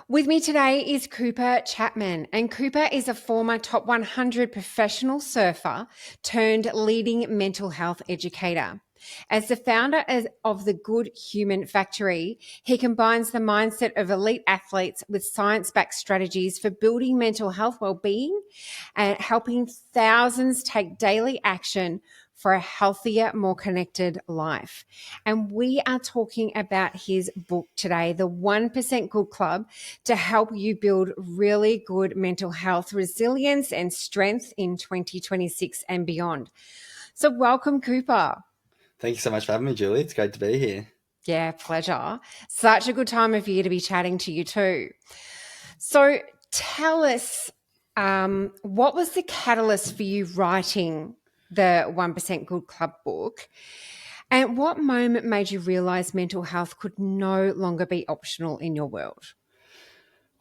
With me today is Cooper Chapman, and Cooper is a former top 100 professional surfer turned leading mental health educator. As the founder of the Good Human Factory, he combines the mindset of elite athletes with science-backed strategies for building mental health well-being and helping thousands take daily action for a healthier, more connected life. And we are talking about his book today, The 1% Good Club, to help you build really good mental health, resilience, and strength in 2026 and beyond. So, welcome, Cooper. Thank you so much for having me, Julie. It's great to be here. Yeah, pleasure. Such a good time of year to be chatting to you too. So, tell us, what was the catalyst for you writing the 1% Good Club book? And what moment made you realize mental health could no longer be optional in your world?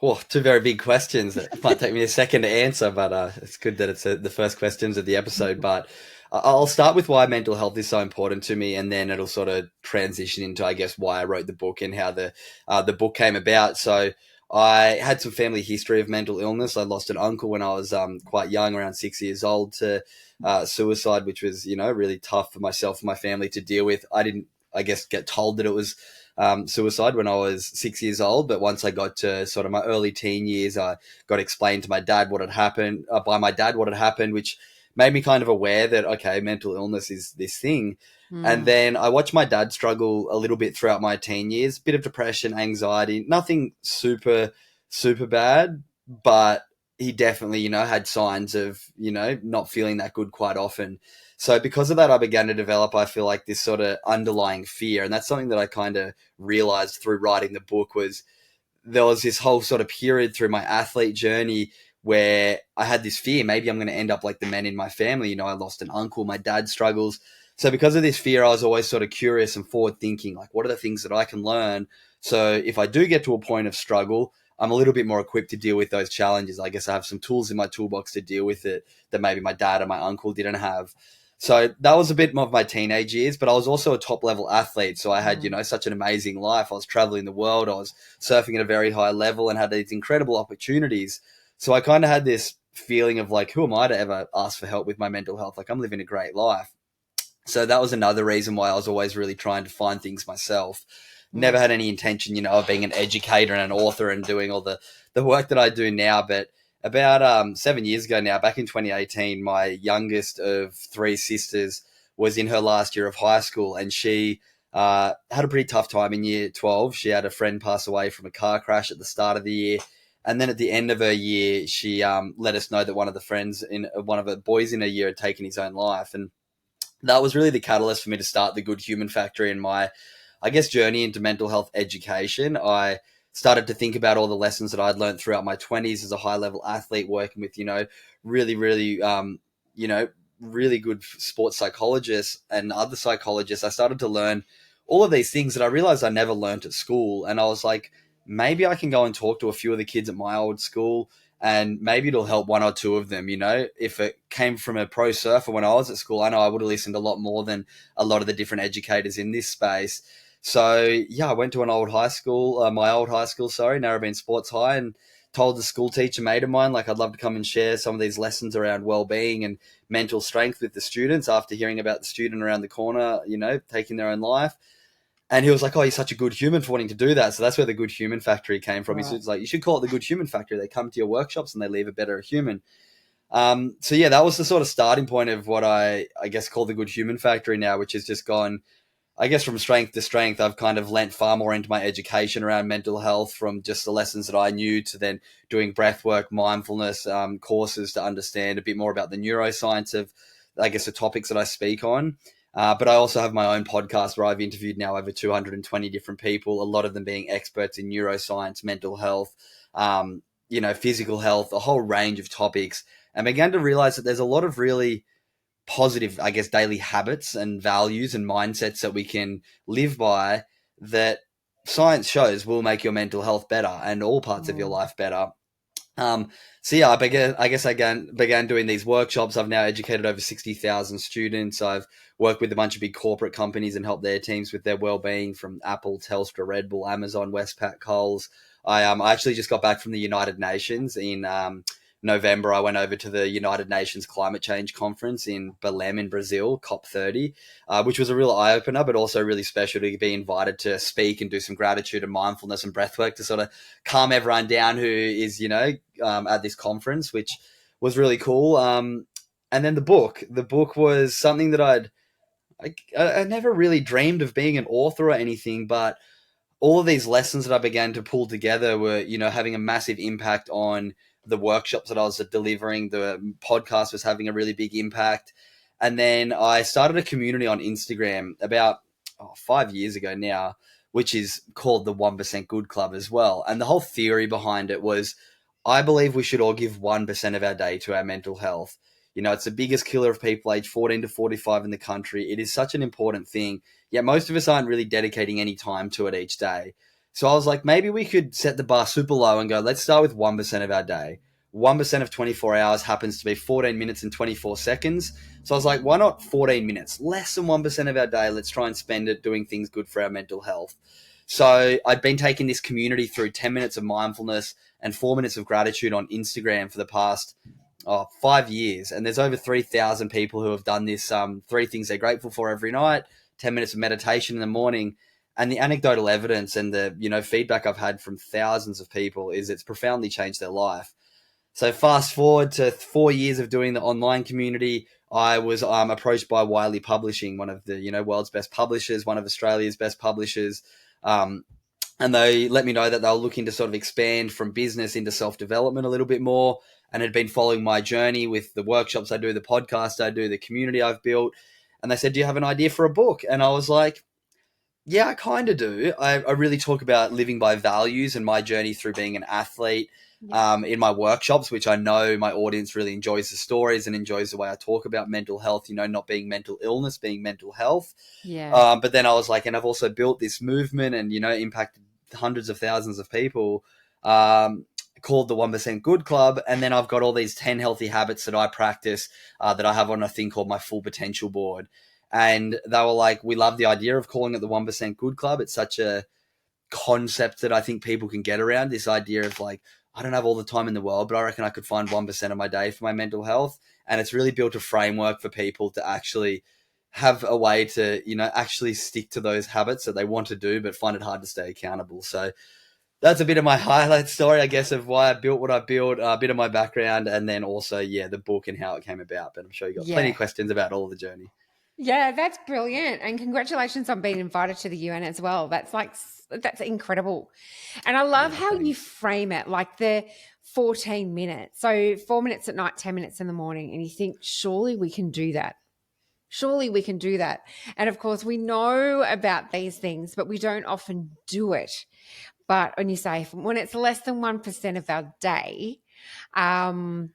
Oh, two very big questions. It might take me a second to answer, but it's good that it's the first questions of the episode. But I'll start with why mental health is so important to me, and then it'll sort of transition into, I guess, why I wrote the book and how the book came about. So I had some family history of mental illness. I lost an uncle when I was quite young, around 6 years old, to suicide, which was really tough for myself and my family to deal with. I didn't, I guess, get told that it was suicide when I was 6 years old. But once I got to sort of my early teen years, I got explained to my dad what had happened, which made me kind of aware that, okay, mental illness is this thing. And then I watched my dad struggle a little bit throughout my teen years, bit of depression, anxiety, nothing super, super bad, but he definitely, had signs of, not feeling that good quite often. So because of that, I began to develop, I feel like, this sort of underlying fear. And that's something that I kind of realized through writing the book. Was there was this whole sort of period through my athlete journey where I had this fear, maybe I'm going to end up like the men in my family. I lost an uncle, my dad struggles. So because of this fear, I was always sort of curious and forward thinking, like, what are the things that I can learn? So if I do get to a point of struggle, I'm a little bit more equipped to deal with those challenges. I guess I have some tools in my toolbox to deal with it that maybe my dad or my uncle didn't have. So that was a bit of my teenage years, but I was also a top level athlete. So I had, such an amazing life. I was traveling the world. I was surfing at a very high level and had these incredible opportunities. So I kind of had this feeling of like, who am I to ever ask for help with my mental health? Like, I'm living a great life. So that was another reason why I was always really trying to find things myself. Never had any intention, of being an educator and an author and doing all the work that I do now. But about 7 years ago now, back in 2018, my youngest of three sisters was in her last year of high school, and she had a pretty tough time in year 12. She had a friend pass away from a car crash at the start of the year. And then at the end of her year, she let us know that one of the boys in her year had taken his own life. And that was really the catalyst for me to start the Good Human Factory and my, I guess, journey into mental health education. I started to think about all the lessons that I'd learned throughout my 20s as a high level athlete, working with, really, really, really good sports psychologists and other psychologists. I started to learn all of these things that I realized I never learned at school. And I was like, maybe I can go and talk to a few of the kids at my old school, and maybe it'll help one or two of them. If it came from a pro surfer when I was at school, I know I would have listened a lot more than a lot of the different educators in this space. So yeah, I went to an old high school, my old high school, Narrabeen Sports High, and told the school teacher mate of mine, like, I'd love to come and share some of these lessons around well-being and mental strength with the students after hearing about the student around the corner, taking their own life. And he was like, "Oh, you're such a good human for wanting to do that." So that's where the Good Human Factory came from. Right. He's like, "You should call it the Good Human Factory. They come to your workshops and they leave a better human." So yeah, that was the sort of starting point of what I guess call the Good Human Factory now, which has just gone, I guess, from strength to strength. I've kind of lent far more into my education around mental health, from just the lessons that I knew to then doing breathwork, mindfulness courses to understand a bit more about the neuroscience of, I guess, the topics that I speak on. But I also have my own podcast where I've interviewed now over 220 different people, a lot of them being experts in neuroscience, mental health, physical health, a whole range of topics, and began to realize that there's a lot of really positive, I guess, daily habits and values and mindsets that we can live by that science shows will make your mental health better and all parts of your life better. So yeah, I began doing these workshops. I've now educated over 60,000 students. I've worked with a bunch of big corporate companies and helped their teams with their well-being, from Apple, Telstra, Red Bull, Amazon, Westpac, Coles. I actually just got back from the United Nations in November. I went over to the United Nations Climate Change Conference in Belém in Brazil, COP30, which was a real eye opener, but also really special to be invited to speak and do some gratitude and mindfulness and breath work to sort of calm everyone down who is, at this conference, which was really cool. And then the book was something that I never really dreamed of being an author or anything, but all of these lessons that I began to pull together were, having a massive impact on the workshops that I was delivering. The podcast was having a really big impact. And then I started a community on Instagram about 5 years ago now, which is called the 1% Good Club as well. And the whole theory behind it was, I believe we should all give 1% of our day to our mental health. It's the biggest killer of people aged 14 to 45 in the country. It is such an important thing. Yet most of us aren't really dedicating any time to it each day. So I was like, maybe we could set the bar super low and go, let's start with 1% of our day. 1% of 24 hours happens to be 14 minutes and 24 seconds. So I was like, why not 14 minutes? Less than 1% of our day. Let's try and spend it doing things good for our mental health. So I'd been taking this community through 10 minutes of mindfulness and 4 minutes of gratitude on Instagram for the past 5 years. And there's over 3,000 people who have done this. Three things they're grateful for every night, 10 minutes of meditation in the morning. And the anecdotal evidence and the feedback I've had from thousands of people is it's profoundly changed their life. So fast forward to 4 years of doing the online community, I was approached by Wiley Publishing, one of the world's best publishers, one of Australia's best publishers, um, and they let me know that they were looking to sort of expand from business into self development a little bit more, and had been following my journey with the workshops I do, the podcast I do, the community I've built, and they said, "Do you have an idea for a book?" And I was like, yeah, I kind of do. I really talk about living by values and my journey through being an athlete Yeah. in my workshops, which I know my audience really enjoys the stories and enjoys the way I talk about mental health, not being mental illness, being mental health. Yeah. But then I was like, and I've also built this movement and, impacted hundreds of thousands of people, called the 1% Good Club. And then I've got all these 10 healthy habits that I practice that I have on a thing called my Full Potential Board. And they were like, we love the idea of calling it the 1% Good Club. It's such a concept that I think people can get around, this idea of like, I don't have all the time in the world, but I reckon I could find 1% of my day for my mental health. And it's really built a framework for people to actually have a way to, actually stick to those habits that they want to do, but find it hard to stay accountable. So that's a bit of my highlight story, I guess, of why I built what I built, a bit of my background, and then also, the book and how it came about. But I'm sure you got plenty Yeah. of questions about all of the journey. Yeah, that's brilliant. And congratulations on being invited to the UN as well. That's incredible. And I love Yeah, how you thanks. frame it, like the 14 minutes. So 4 minutes at night, 10 minutes in the morning. And you think, surely we can do that. Surely we can do that. And of course, we know about these things, but we don't often do it. But when you say when it's less than 1% of our day, um,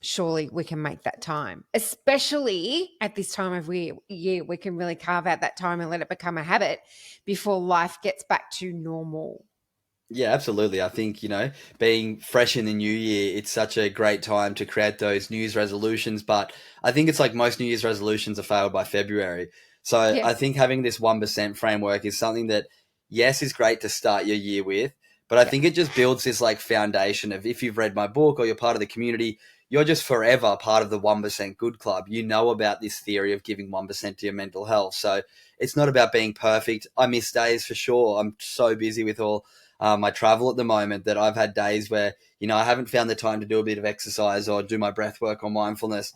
surely we can make that time, especially at this time of year. We can really carve out that time and let it become a habit before life gets back to normal. Yeah, absolutely. I think, being fresh in the new year, it's such a great time to create those New Year's resolutions. But I think it's like most New Year's resolutions are failed by February. So I Yes. think having this 1% framework is something that, yes, is great to start your year with. But I Yeah. think it just builds this like foundation of, if you've read my book or you're part of the community, you're just forever part of the 1% Good Club. You know about this theory of giving 1% to your mental health. So it's not about being perfect. I miss days for sure. I'm so busy with all my travel at the moment that I've had days where, I haven't found the time to do a bit of exercise or do my breath work or mindfulness.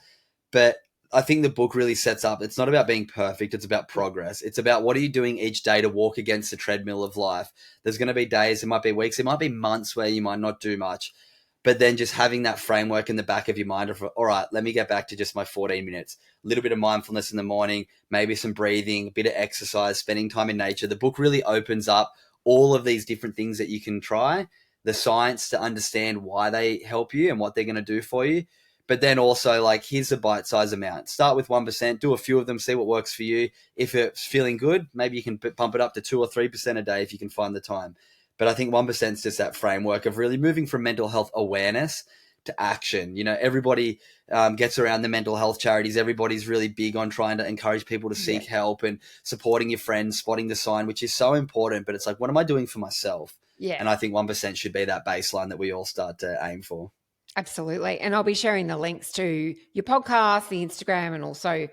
But I think the book really sets up, it's not about being perfect, it's about Yeah. progress. It's about what are you doing each day to walk against the treadmill of life. There's going to be days, it might be weeks, it might be months where you might not do much. But then just having that framework in the back of your mind of, all right, let me get back to just my 14 minutes, a little bit of mindfulness in the morning, maybe some breathing, a bit of exercise, spending time in nature. The book really opens up all of these different things that you can try, the science to understand why they help you and what they're going to do for you. But then also, like, here's a bite size amount. Start with 1%, do a few of them, see what works for you. If it's feeling good, maybe you can bump it up to 2 or 3% a day if you can find the time. But I think 1% is just that framework of really moving from mental health awareness to action. Everybody gets around the mental health charities. Everybody's really big on trying to encourage people to Yeah. seek help and supporting your friends, spotting the sign, which is so important. But it's like, what am I doing for myself? Yeah. And I think 1% should be that baseline that we all start to aim for. Absolutely. And I'll be sharing the links to your podcast, the Instagram, and also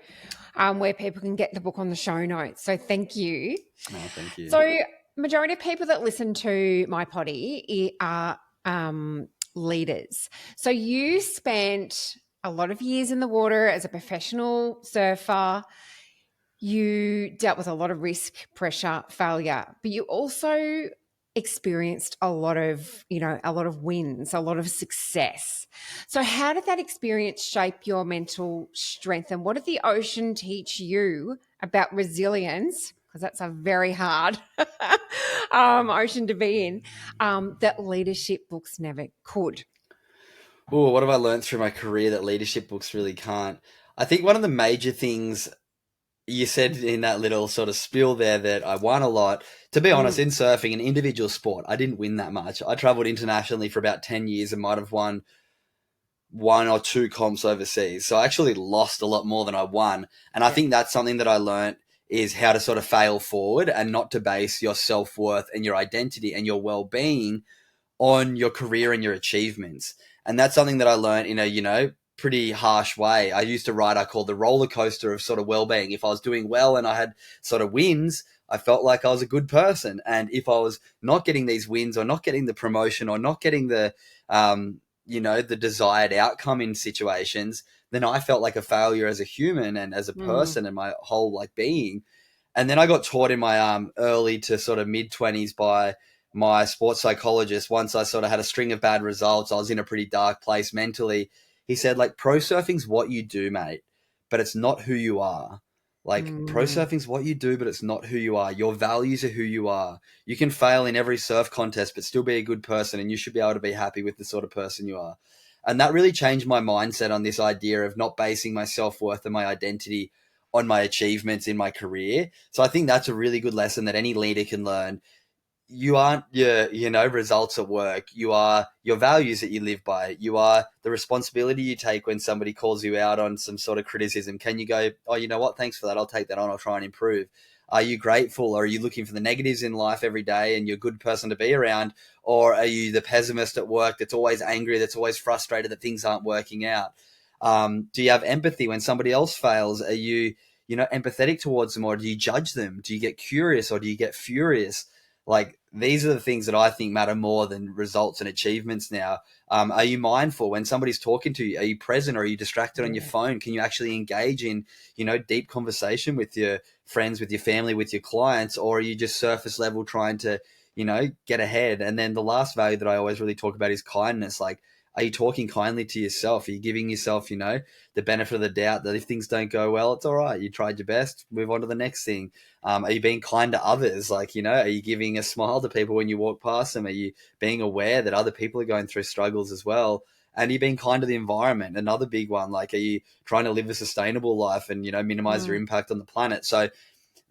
where people can get the book on the show notes. So thank you. Oh, thank you. So majority of people that listen to my potty are leaders. So you spent a lot of years in the water as a professional surfer. You dealt with a lot of risk, pressure, failure, but you also experienced a lot of wins, a lot of success. So how did that experience shape your mental strength, and what did the ocean teach you about resilience? Because that's a very hard ocean to be in, that leadership books never could. Oh, what have I learned through my career that leadership books really can't? I think one of the major things you said in that little sort of spiel there that I won a lot. To be honest, in surfing, an individual sport, I didn't win that much. I traveled internationally for about 10 years and might have won one or two comps overseas. So I actually lost a lot more than I won. And I think that's something that I learned is how to sort of fail forward and not to base your self-worth and your identity and your well-being on your career and your achievements. And that's something that I learned in a, pretty harsh way. I used to ride, I called the roller coaster of sort of well-being. If I was doing well and I had sort of wins, I felt like I was a good person. And if I was not getting these wins or not getting the promotion or not getting the desired outcome in situations, then I felt like a failure as a human and as a person and my whole like being. And then I got taught in my early to sort of mid 20s by my sports psychologist. Once I sort of had a string of bad results, I was in a pretty dark place mentally. He said, like, pro surfing's what you do, mate, but it's not who you are. Like, pro surfing's what you do, but it's not who you are. Your values are who you are. You can fail in every surf contest, but still be a good person, and you should be able to be happy with the sort of person you are. And that really changed my mindset on this idea of not basing my self-worth and my identity on my achievements in my career. So I think that's a really good lesson that any leader can learn. You aren't your results at work. You are your values that you live by. You are the responsibility you take when somebody calls you out on some sort of criticism. Can you go, oh, you know what, thanks for that, I'll take that on, I'll try and improve? Are you grateful, or are you looking for the negatives in life every day and you're a good person to be around? Or are you the pessimist at work that's always angry, that's always frustrated that things aren't working out? Do you have empathy when somebody else fails? Are you empathetic towards them, or do you judge them? Do you get curious, or do you get furious? Like, these are the things that I think matter more than results and achievements now. Are you mindful when somebody's talking to you? Are you present, or are you distracted on your phone? Can you actually engage in, deep conversation with your friends, with your family, with your clients? Or are you just surface level trying to, get ahead? And then the last value that I always really talk about is kindness. Like, are you talking kindly to yourself? Are you giving yourself, the benefit of the doubt that if things don't go well, it's all right. You tried your best, move on to the next thing. Are you being kind to others? Like, are you giving a smile to people when you walk past them? Are you being aware that other people are going through struggles as well? And are you being kind to the environment? Another big one. Like, are you trying to live a sustainable life and, minimize your impact on the planet? So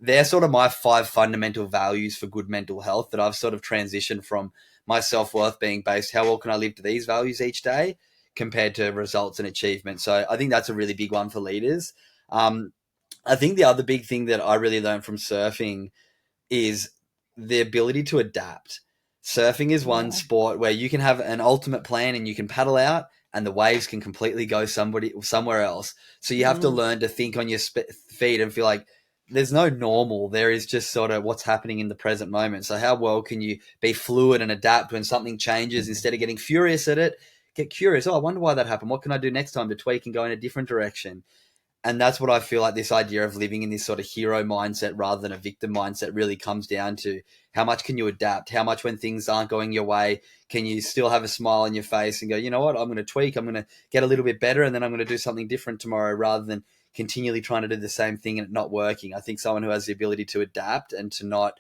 they're sort of my 5 fundamental values for good mental health that I've sort of transitioned from my self-worth being based, how well can I live to these values each day compared to results and achievements. So I think that's a really big one for leaders. I think the other big thing that I really learned from surfing is the ability to adapt. Surfing is one sport where you can have an ultimate plan and you can paddle out and the waves can completely go somewhere else. So you have to learn to think on your feet and feel like there's no normal. There is just sort of what's happening in the present moment. So how well can you be fluid and adapt when something changes? Instead of getting furious at it, get curious. Oh, I wonder why that happened. What can I do next time to tweak and go in a different direction? And that's what I feel like this idea of living in this sort of hero mindset rather than a victim mindset really comes down to. How much can you adapt? How much, when things aren't going your way, can you still have a smile on your face and go, you know what, I'm going to tweak, I'm going to get a little bit better, and then I'm going to do something different tomorrow, rather than continually trying to do the same thing and it not working. I think someone who has the ability to adapt and to not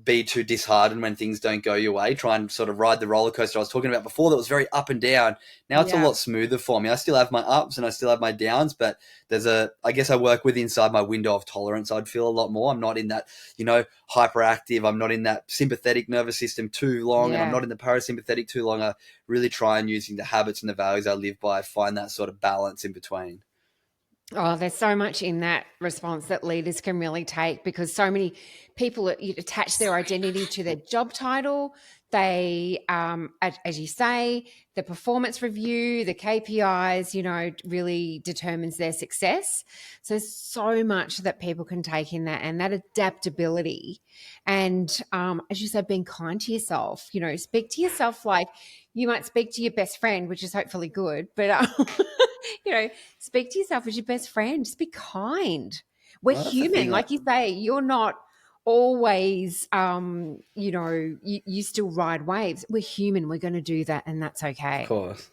be too disheartened when things don't go your way. Try and sort of ride the roller coaster I was talking about before that was very up and down. Now it's a Yeah. lot smoother for me. I still have my ups and I still have my downs, but I guess I work with inside my window of tolerance. I'd feel a lot more. I'm not in that, hyperactive. I'm not in that sympathetic nervous system too long, and I'm Yeah. not in the parasympathetic too long. I really try and using the habits and the values I live by, find that sort of balance in between. Oh, there's so much in that response that leaders can really take, because so many people attach their identity to their job title. They, as you say, the performance review, the KPIs, really determines their success. So there's so much that people can take in that, and that adaptability. And as you said, being kind to yourself, speak to yourself like you might speak to your best friend, which is hopefully good, but speak to yourself as your best friend. Just be kind. We're Well, that's the human. thing. Like you say, you're not always, you still ride waves. We're human. We're going to do that, and that's Of okay. course.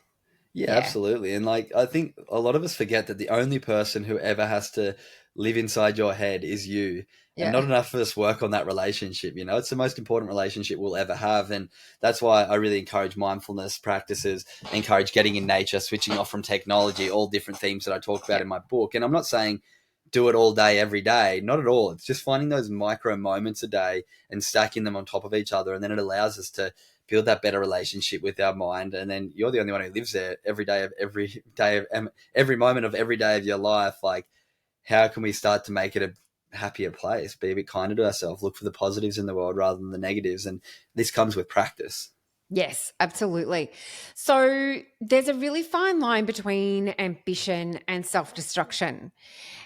Yeah, Yeah. absolutely. And I think a lot of us forget that the only person who ever has to live inside your head is you. And Yeah. not enough of us work on that relationship. It's the most important relationship we'll ever have. And that's why I really encourage mindfulness practices, encourage getting in nature, switching off from technology, all different themes that I talk about Yeah. in my book. And I'm not saying do it all day, every day. Not at all. It's just finding those micro moments a day and stacking them on top of each other. And then it allows us to build that better relationship with our mind. And then you're the only one who lives there every moment of every day of your life. Like, how can we start to make it a happier place? Be a bit kinder to ourselves, look for the positives in the world rather than the negatives. And this comes with practice. Yes, absolutely. So there's a really fine line between ambition and self-destruction.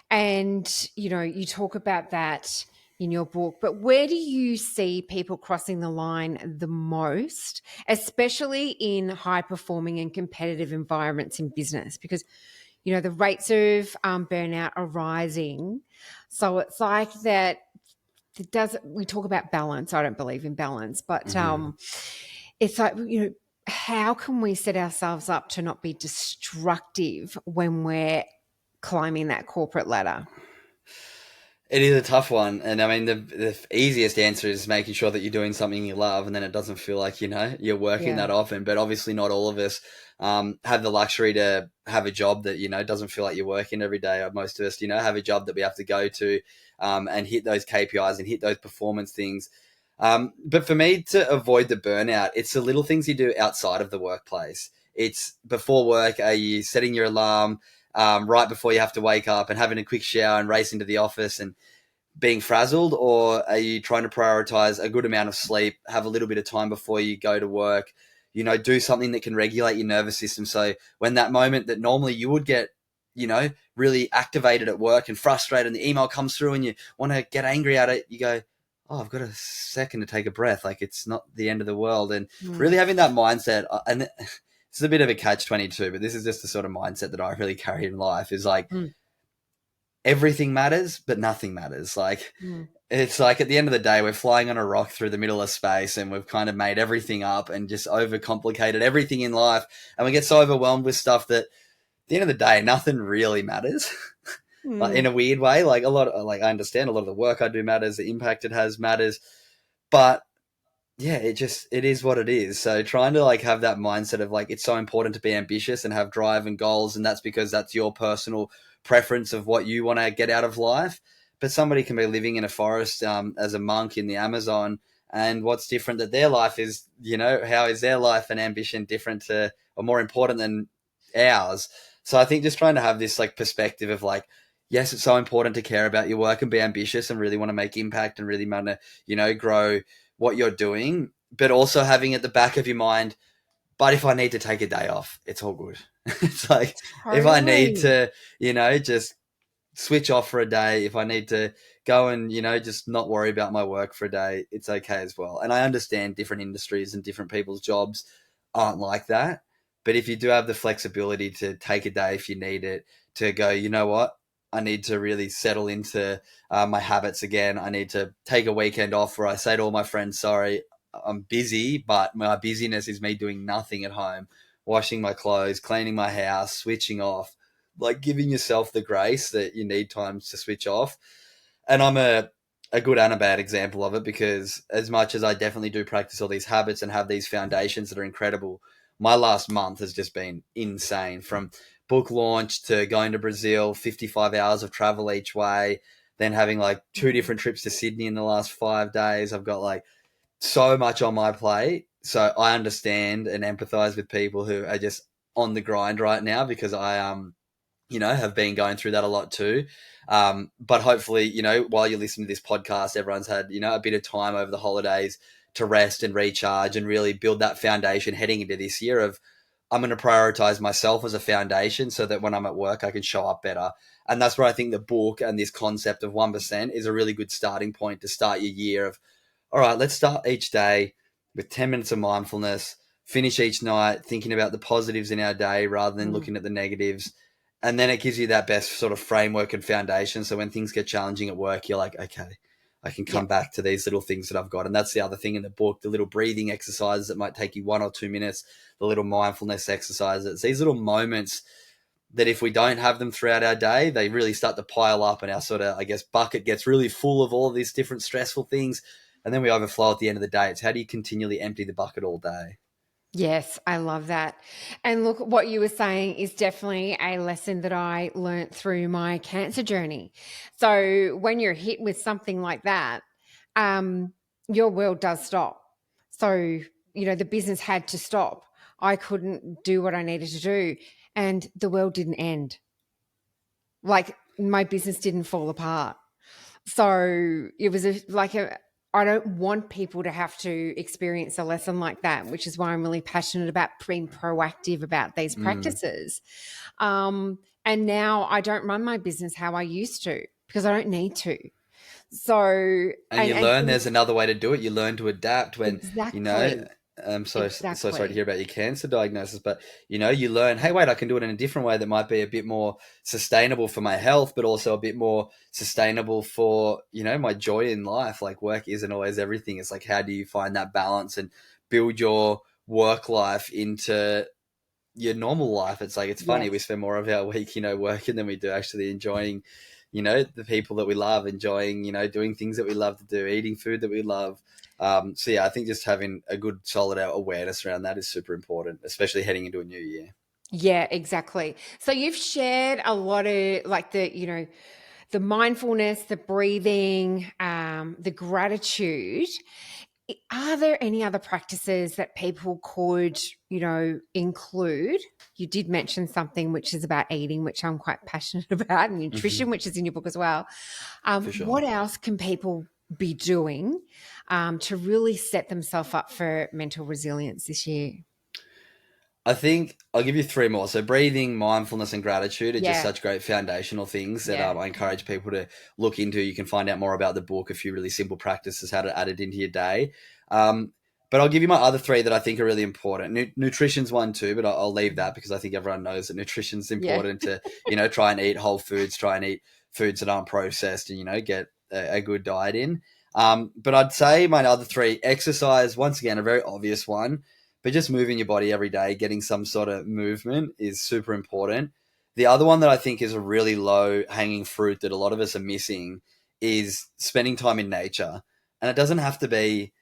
And, you talk about that in your book, but where do you see people crossing the line the most, especially in high performing and competitive environments in business? Because, the rates of burnout are rising. So it's like that. We talk about balance. I don't believe in balance, but Mm-hmm. it's like, how can we set ourselves up to not be destructive when we're climbing that corporate ladder? It is a tough one, and I mean the easiest answer is making sure that you're doing something you love, and then it doesn't feel like you're working Yeah. that often. But obviously, not all of us have the luxury to have a job that doesn't feel like you're working every day. Most of us, have a job that we have to go to and hit those KPIs and hit those performance things. But for me, to avoid the burnout, it's the little things you do outside of the workplace. It's before work. Are you setting your alarm right before you have to wake up and having a quick shower and race into the office and being frazzled, or are you trying to prioritize a good amount of sleep, have a little bit of time before you go to work, do something that can regulate your nervous system, so when that moment that normally you would get really activated at work and frustrated and the email comes through and you want to get angry at it, you go, oh, I've got a second to take a breath, like it's not the end of the world. And really Mm. having that mindset, and it's a bit of a catch-22, but this is just the sort of mindset that I really carry in life, is like Mm. everything matters, but nothing matters. Like, Mm. it's like at the end of the day, we're flying on a rock through the middle of space and we've kind of made everything up and just overcomplicated everything in life. And we get so overwhelmed with stuff that at the end of the day, nothing really matters. Like, in Mm. a weird way, like I understand a lot of the work I do matters, the impact it has matters, but yeah, it is what it is. So trying to like have that mindset of like, it's so important to be ambitious and have drive and goals, and that's because that's your personal preference of what you want to get out of life. But somebody can be living in a forest as a monk in the Amazon, and what's different that their life is, how is their life and ambition different to or more important than ours? So I think just trying to have this like perspective of like, yes, it's so important to care about your work and be ambitious and really want to make impact and really want to, grow what you're doing, but also having at the back of your mind, but if I need to take a day off, it's all good. It's like, if I need Totally. to, just switch off for a day, if I need to go and, just not worry about my work for a day, it's okay as well. And I understand different industries and different people's jobs aren't like that. But if you do have the flexibility to take a day if you need it, to go, you know what? I need to really settle into my habits again. I need to take a weekend off where I say to all my friends, sorry, I'm busy, but my busyness is me doing nothing at home, washing my clothes, cleaning my house, switching off, like giving yourself the grace that you need times to switch off. And I'm a a good and a bad example of it, because as much as I definitely do practice all these habits and have these foundations that are incredible, my last month has just been insane, from book launch to going to Brazil, 55 hours of travel each way, then having like two different trips to Sydney in the last 5 days. I've got like so much on my plate. So I understand and empathize with people who are just on the grind right now, because I have been going through that a lot too. But hopefully, while you're listening to this podcast, everyone's had, a bit of time over the holidays to rest and recharge and really build that foundation heading into this year of, I'm going to prioritize myself as a foundation so that when I'm at work, I can show up better. And that's where I think the book and this concept of 1% is a really good starting point to start your year of, all right, let's start each day with 10 minutes of mindfulness, finish each night thinking about the positives in our day rather than Mm. looking at the negatives. And then it gives you that best sort of framework and foundation. So when things get challenging at work, you're like, okay, I can Yeah. come back to these little things that I've got. And that's the other thing in the book, the little breathing exercises that might take you 1 or 2 minutes, the little mindfulness exercises, these little moments that if we don't have them throughout our day, they really start to pile up, and our sort of, I guess, bucket gets really full of all of these different stressful things. And then we overflow at the end of the day. It's how do you continually empty the bucket all day? Yes, I love that. And look, what you were saying is definitely a lesson that I learnt through my cancer journey. So when you're hit with something like that, um, your world does stop. So, the business had to stop. I couldn't do what I needed to do, and the world didn't end. Like my business didn't fall apart. So it was I don't want people to have to experience a lesson like that, which is why I'm really passionate about being proactive about these Mm. practices. And now I don't run my business how I used to because I don't need to. So, And you and learn things, there's another way to do it. You learn to adapt when, you know, exactly, I'm so sorry to exactly. hear about your cancer diagnosis, but you learn, hey, wait, I can do it in a different way that might be a bit more sustainable for my health, but also a bit more sustainable for, my joy in life. Like work isn't always everything. It's like, how do you find that balance and build your work life into your normal life? It's like, it's funny, we Yes. spend more of our week, working than we do actually enjoying, the people that we love, enjoying, doing things that we love to do, eating food that we love. So yeah, I think just having a good solid awareness around that is super important, especially heading into a new year. Yeah, exactly. So you've shared a lot of like the mindfulness, the breathing, the gratitude. Are there any other practices that people could, include? You did mention something which is about eating, which I'm quite passionate about, and Hmm. nutrition, which is in your book as well. For What sure. else can people be doing to really set themselves up for mental resilience this year? I think I'll give you three more. So breathing, mindfulness, and gratitude are just Yeah, such great foundational things that yeah. I encourage people to look into. You can find out more about the book, a few really simple practices, how to add it into your day. Um, but I'll give you my other three that I think are really important. Nutrition's one too, but I'll leave that because I think everyone knows that nutrition's Yeah. important to, try and eat whole foods, try and eat foods that aren't processed and, get a good diet in. But I'd say my other three, exercise, once again, a very obvious one, but just moving your body every day, getting some sort of movement is super important. The other one that I think is a really low hanging fruit that a lot of us are missing is spending time in nature. And it doesn't have to be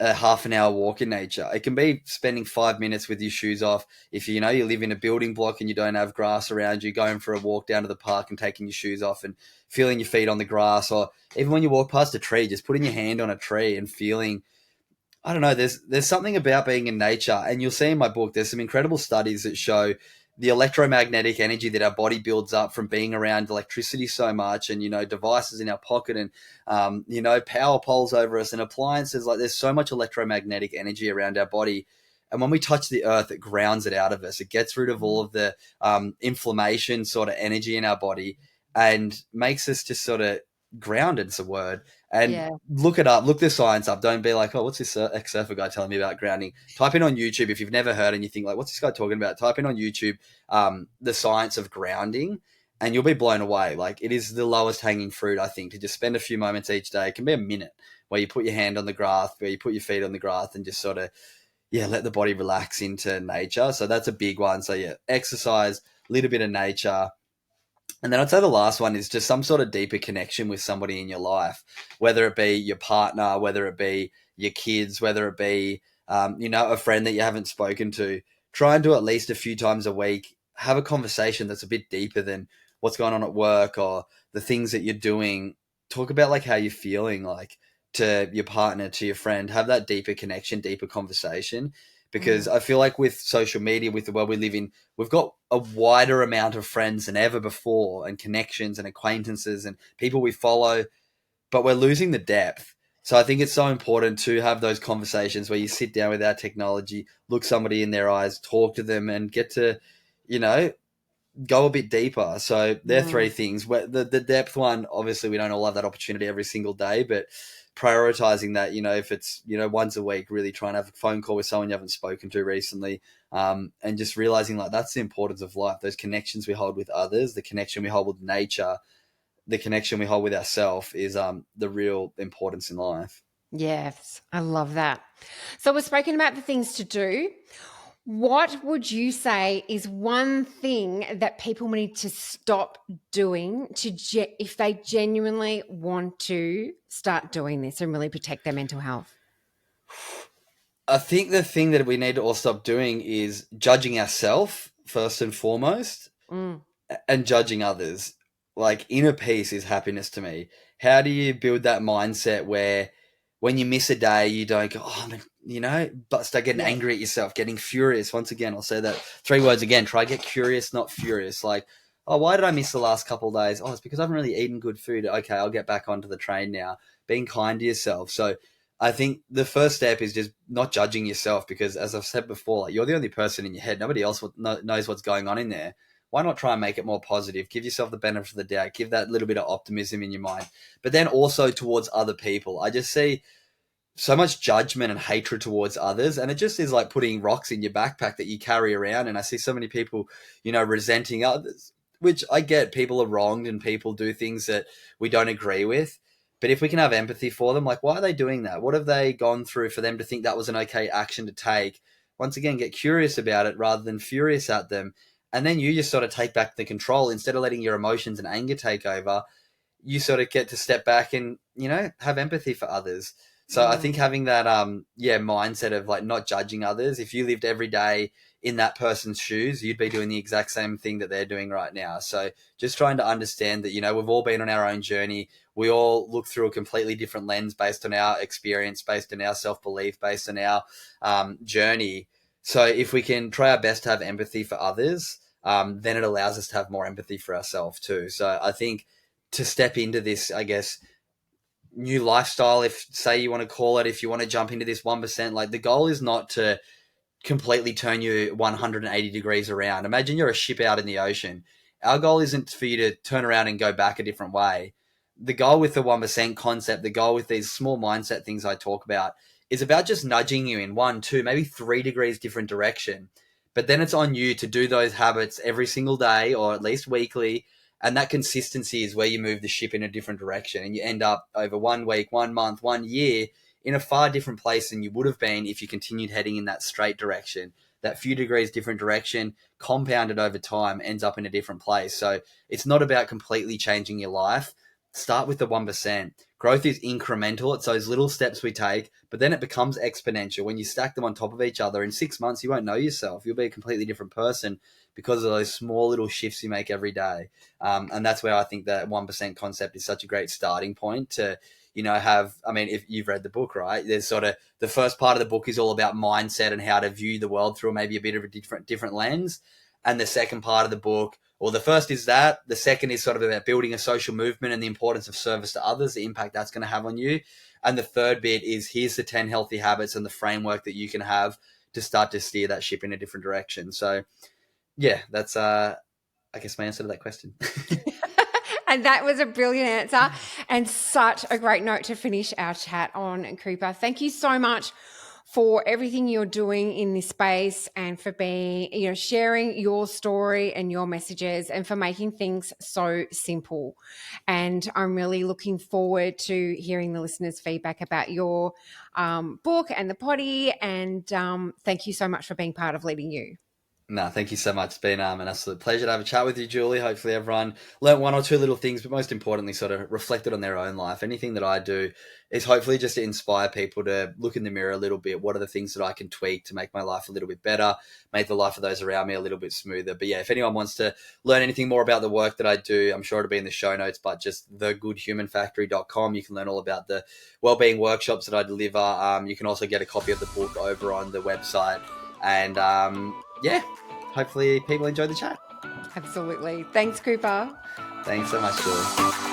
a half an hour walk in nature. It can be spending 5 minutes with your shoes off. If you live in a building block and you don't have grass around you, going for a walk down to the park and taking your shoes off and feeling your feet on the grass, or even when you walk past a tree, just putting your hand on a tree and feeling, I don't know. There's something about being in nature, and you'll see in my book. There's some incredible studies that show the electromagnetic energy that our body builds up from being around electricity so much, and devices in our pocket, and power poles over us, and appliances. Like there's so much electromagnetic energy around our body, and when we touch the earth, it grounds it out of us. It gets rid of all of the inflammation sort of energy in our body, and makes us just sort of grounded. Is a word. And Yeah. look it up, look the science up. Don't be like, oh, what's this ex-surfer guy telling me about grounding? Type in on YouTube if you've never heard and you think like, what's this guy talking about? Type in on YouTube the science of grounding, and you'll be blown away. Like it is the lowest hanging fruit, I think, to just spend a few moments each day. It can be a minute where you put your hand on the grass, where you put your feet on the grass, and just sort of let the body relax into nature. So that's a big one. So yeah, exercise, a little bit of nature, And then I'd say the last one is just some sort of deeper connection with somebody in your life, whether it be your partner, whether it be your kids, whether it be, a friend that you haven't spoken to. Try and do at least a few times a week. Have a conversation that's a bit deeper than what's going on at work or the things that you're doing. Talk about like how you're feeling, like to your partner, to your friend. Have that deeper connection, deeper conversation. Because Mm. I feel like with social media, with the world we live in, we've got a wider amount of friends than ever before, and connections and acquaintances and people we follow, but we're losing the depth. So I think it's so important to have those conversations where you sit down with our technology, look somebody in their eyes, talk to them, and get to, you know, go a bit deeper. So there are three Mm. things. The depth one, obviously, we don't all have that opportunity every single day, but prioritizing that, if it's, once a week, really trying to have a phone call with someone you haven't spoken to recently, and just realizing like that's the importance of life. Those connections we hold with others, the connection we hold with nature, the connection we hold with ourselves is the real importance in life. Yes, I love that. So we've spoken about the things to do. What would you say is one thing that people need to stop doing if they genuinely want to start doing this and really protect their mental health? I think the thing that we need to all stop doing is judging ourselves first and foremost, Mm. and judging others. Like inner peace is happiness to me. How do you build that mindset where when you miss a day, you don't go, oh, but start getting Yeah. angry at yourself, getting furious. Once again, I'll say that three words again. Try get curious, not furious. Like, oh, why did I miss the last couple of days? Oh, it's because I haven't really eaten good food. Okay, I'll get back onto the train now. Being kind to yourself. So I think the first step is just not judging yourself because, as I've said before, like, you're the only person in your head. Nobody else knows what's going on in there. Why not try and make it more positive? Give yourself the benefit of the doubt. Give that little bit of optimism in your mind. But then also towards other people. I just see so much judgment and hatred towards others, and it just is like putting rocks in your backpack that you carry around. And I see so many people, resenting others, which I get. People are wronged and people do things that we don't agree with. But if we can have empathy for them, like, why are they doing that? What have they gone through for them to think that was an okay action to take? Once again, get curious about it rather than furious at them. And then you just sort of take back the control instead of letting your emotions and anger take over. You sort of get to step back and, have empathy for others. So I think Mm. having that mindset of like not judging others. If you lived every day in that person's shoes, you'd be doing the exact same thing that they're doing right now. So just trying to understand that, we've all been on our own journey. We all look through a completely different lens based on our experience, based on our self-belief, based on our journey. So if we can try our best to have empathy for others, then it allows us to have more empathy for ourselves too. So I think to step into this, I guess, new lifestyle, if say you want to call it, if you want to jump into this 1%, like the goal is not to completely turn you 180 degrees around. Imagine you're a ship out in the ocean. Our goal isn't for you to turn around and go back a different way. The goal with the 1% concept, the goal with these small mindset things I talk about, is about just nudging you in 1, 2, maybe 3 degrees different direction. But then it's on you to do those habits every single day or at least weekly. And that consistency is where you move the ship in a different direction. And you end up over 1 week, 1 month, 1 year in a far different place than you would have been if you continued heading in that straight direction. That few degrees different direction, compounded over time, ends up in a different place. So it's not about completely changing your life. Start with the 1%. Growth is incremental. It's those little steps we take, but then it becomes exponential. When you stack them on top of each other, in 6 months, you won't know yourself. You'll be a completely different person because of those small little shifts you make every day. And that's where I think that 1% concept is such a great starting point to, if you've read the book, right, there's sort of the first part of the book is all about mindset and how to view the world through maybe a bit of a different lens. And the second part of the book, or the first is that, the second is sort of about building a social movement and the importance of service to others, the impact that's going to have on you. And the third bit is here's the 10 healthy habits and the framework that you can have to start to steer that ship in a different direction. So yeah, that's I guess my answer to that question. And that was a brilliant answer and such a great note to finish our chat on, Cooper. Thank you so much for everything you're doing in this space and for being, sharing your story and your messages and for making things so simple. And I'm really looking forward to hearing the listeners' feedback about your book and the potty. And thank you so much for being part of Leading You. No, thank you so much. It's been an absolute pleasure to have a chat with you, Julie. Hopefully everyone learnt one or two little things, but most importantly, sort of reflected on their own life. Anything that I do is hopefully just to inspire people to look in the mirror a little bit. What are the things that I can tweak to make my life a little bit better, make the life of those around me a little bit smoother? But yeah, if anyone wants to learn anything more about the work that I do, I'm sure it'll be in the show notes, but just thegoodhumanfactory.com. You can learn all about the wellbeing workshops that I deliver. You can also get a copy of the book over on the website. And yeah, hopefully people enjoyed the chat. Absolutely. Thanks, Cooper. Thanks so much, Julie.